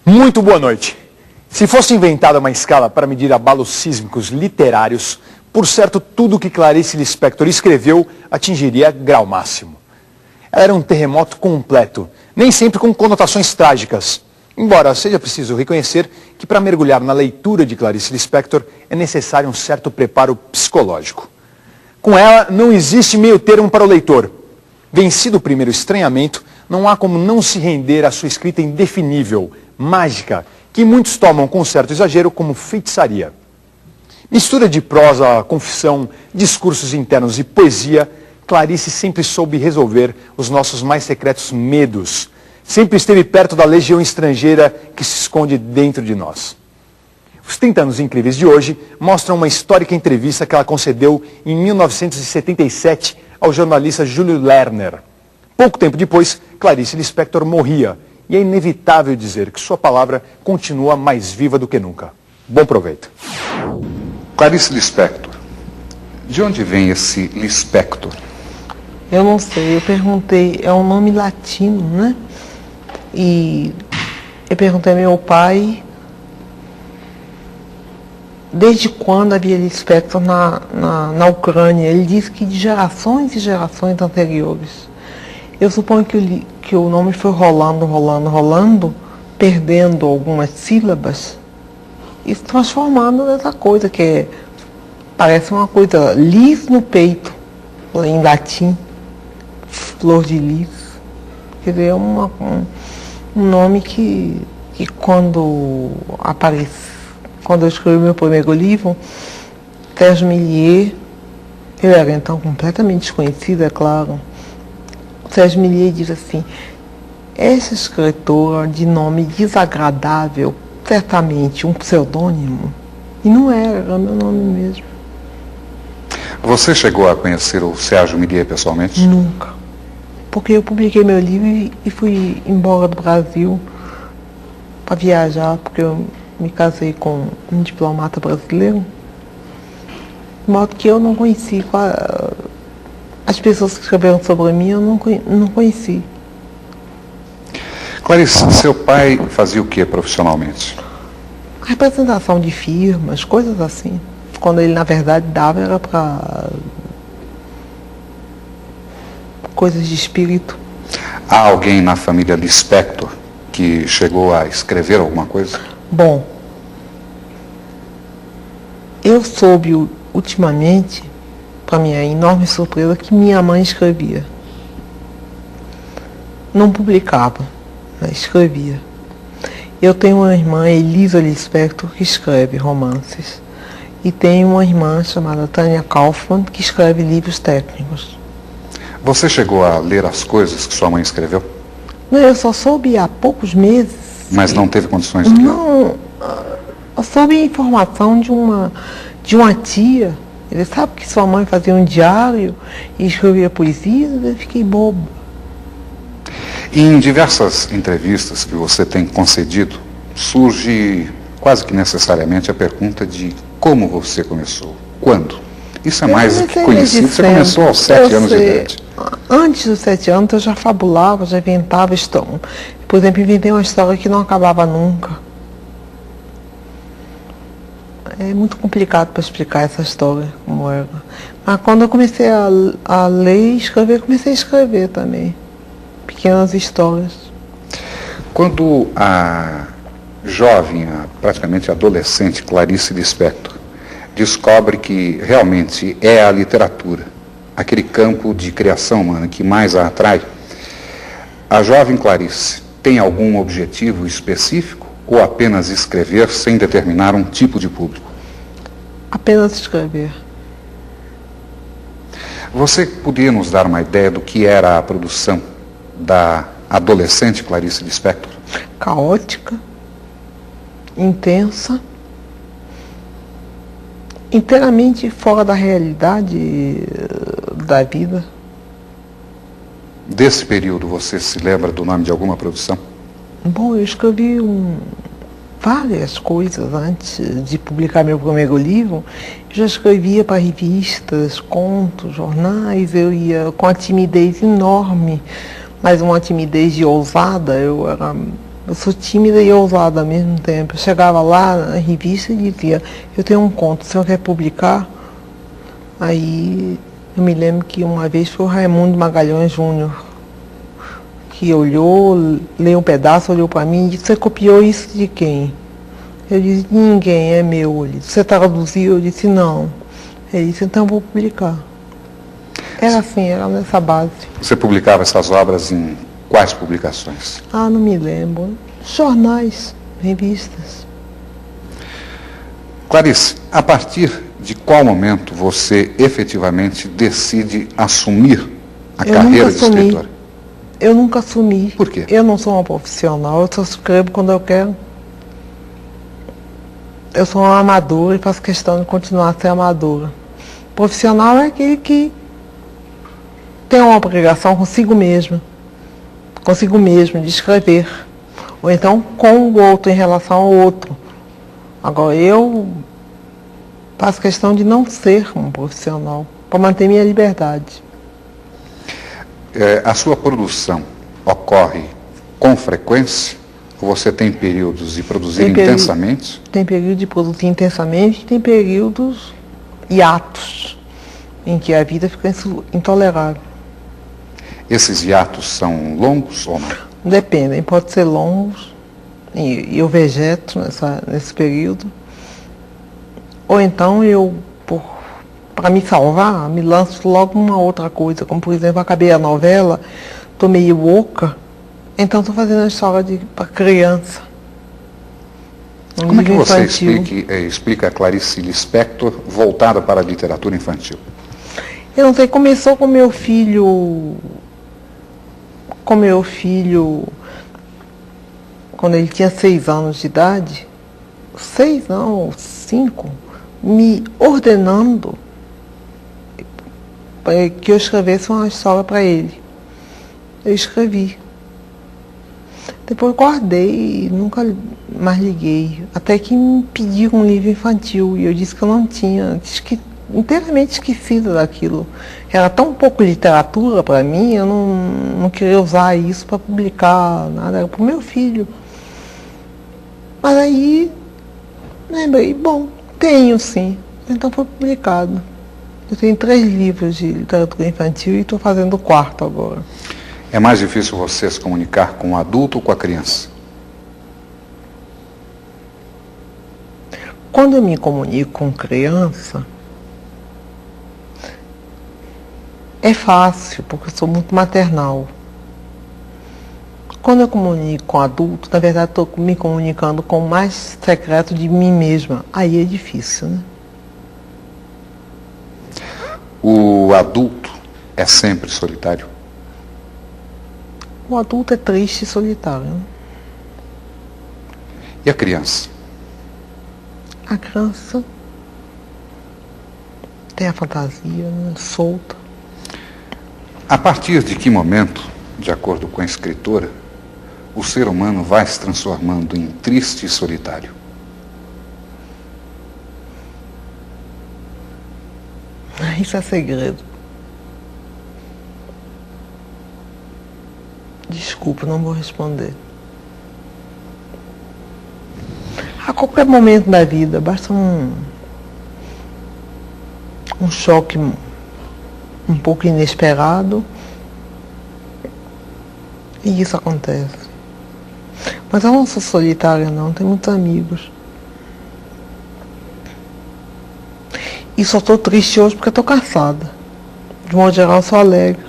Muito boa noite. Se fosse inventada uma escala para medir abalos sísmicos literários, por certo, tudo o que Clarice Lispector escreveu atingiria grau máximo. Ela era um terremoto completo, nem sempre com conotações trágicas. Embora seja preciso reconhecer que para mergulhar na leitura de Clarice Lispector é necessário um certo preparo psicológico. Com ela não existe meio termo para o leitor. Vencido o primeiro estranhamento, não há como não se render à sua escrita indefinível, mágica, que muitos tomam com certo exagero como feitiçaria. Mistura de prosa, confissão, discursos internos e poesia, Clarice sempre soube resolver os nossos mais secretos medos. Sempre esteve perto da legião estrangeira que se esconde dentro de nós. Os 30 anos incríveis de hoje mostram uma histórica entrevista que ela concedeu em 1977 ao jornalista Júlio Lerner. Pouco tempo depois, Clarice Lispector morria, e é inevitável dizer que sua palavra continua mais viva do que nunca. Bom proveito. Clarice Lispector, de onde vem esse Lispector? Eu não sei, eu perguntei, é um nome latino, né? E eu perguntei ao meu pai desde quando havia Lispector na Ucrânia. Ele disse que de gerações e gerações anteriores. Eu suponho que o nome foi rolando, perdendo algumas sílabas e se transformando nessa coisa que parece uma coisa lis no peito, em latim, flor de lis. Quer dizer, é um nome que quando eu escrevi meu primeiro livro, Sérgio Millier, eu era então completamente desconhecido, é claro. Sérgio Millier diz assim: essa escritora de nome desagradável, certamente um pseudônimo. E não era meu nome mesmo. Você chegou a conhecer o Sérgio Millier pessoalmente? Nunca. Porque eu publiquei meu livro e fui embora do Brasil para viajar, porque eu me casei com um diplomata brasileiro. De modo que eu não conheci as pessoas que escreveram sobre mim, eu não conheci. Clarice, seu pai fazia o que profissionalmente? Representação de firmas, coisas assim. Quando ele, na verdade, dava, era para coisas de espírito. Há alguém na família Lispector que chegou a escrever alguma coisa? Bom, eu soube ultimamente, para minha enorme surpresa, que minha mãe escrevia. Não publicava, mas escrevia. Eu tenho uma irmã, Elisa Lispector, que escreve romances. E tenho uma irmã chamada Tânia Kaufmann, que escreve livros técnicos. Você chegou a ler as coisas que sua mãe escreveu? Não, eu só soube há poucos meses. Mas não teve condições de ler? Não, eu soube a informação de uma tia. Ele sabe que sua mãe fazia um diário e escrevia poesias, eu fiquei bobo. Em diversas entrevistas que você tem concedido, surge quase que necessariamente a pergunta de como você começou, quando. Isso é mais do que conhecido, você começou aos 7 anos de idade. Antes dos 7 anos eu já fabulava, já inventava história. Por exemplo, inventei uma história que não acabava nunca. É muito complicado para explicar essa história, como era. Mas quando eu comecei a ler e escrever, comecei a escrever também. Pequenas histórias. Quando a jovem, praticamente adolescente Clarice Lispector descobre que realmente é a literatura, aquele campo de criação humana que mais a atrai, a jovem Clarice tem algum objetivo específico ou apenas escrever sem determinar um tipo de público? Apenas escrever. Você podia nos dar uma ideia do que era a produção da adolescente Clarice Lispector? Caótica, intensa, inteiramente fora da realidade da vida. Desse período, você se lembra do nome de alguma produção? Bom, eu escrevi várias coisas antes de publicar meu primeiro livro. Eu já escrevia para revistas, contos, jornais. Eu ia com a timidez enorme, mas uma timidez de ousada. Eu era Eu sou tímida e ousada ao mesmo tempo. Eu chegava lá na revista e dizia, eu tenho um conto, o senhor quer publicar? Aí eu me lembro que uma vez foi o Raimundo Magalhães Júnior, que olhou, leu um pedaço, olhou para mim e disse, você copiou isso de quem? Eu disse, de ninguém, é meu. Ele disse, você traduziu? Eu disse, não. Ele disse, então eu vou publicar. Era assim, era nessa base. Você publicava essas obras em quais publicações? Ah, não me lembro. Jornais, revistas. Clarice, a partir de qual momento você efetivamente decide assumir a carreira de escritora? Eu nunca assumi. Por quê? Eu não sou uma profissional, eu só escrevo quando eu quero. Eu sou uma amadora e faço questão de continuar a ser amadora. Profissional é aquele que tem uma obrigação consigo mesmo de escrever. Ou então com o outro, em relação ao outro. Agora, eu faço questão de não ser um profissional, para manter minha liberdade. A sua produção ocorre com frequência? Ou você tem períodos de produzir intensamente? Tem período de produzir intensamente e tem períodos hiatos, em que a vida fica intolerável. Esses hiatos são longos ou não? Dependem, pode ser longos, e eu vegeto nesse período. Ou então eu, para me salvar, me lanço logo numa outra coisa, como por exemplo, acabei a novela, estou meio oca, então estou fazendo a história para criança. Como é que você explica a Clarice Lispector voltada para a literatura infantil? Eu não sei, começou com meu filho, quando ele tinha 6 anos de idade, 6 não, 5, me ordenando que eu escrevesse uma história para ele. Eu escrevi. Depois guardei e nunca mais liguei. Até que me pediram um livro infantil e eu disse que eu não tinha, inteiramente esquecida daquilo. Era tão pouco literatura para mim, eu não queria usar isso para publicar nada, era para o meu filho. Mas aí lembrei, bom, tenho sim, então foi publicado. Eu tenho 3 livros de literatura infantil e estou fazendo o 4º agora. É mais difícil você se comunicar com o adulto ou com a criança? Quando eu me comunico com criança, é fácil, porque eu sou muito maternal. Quando eu comunico com adulto, na verdade estou me comunicando com o mais secreto de mim mesma. Aí é difícil, né? O adulto é sempre solitário? O adulto é triste e solitário, né? E a criança? A criança tem a fantasia, né, solta. A partir de que momento, de acordo com a escritora, o ser humano vai se transformando em triste e solitário? Isso é segredo. Desculpa, não vou responder. A qualquer momento da vida, basta um choque um pouco inesperado e isso acontece. Mas eu não sou solitária não, tenho muitos amigos. E só estou triste hoje porque estou cansada. De modo geral, eu sou alegre.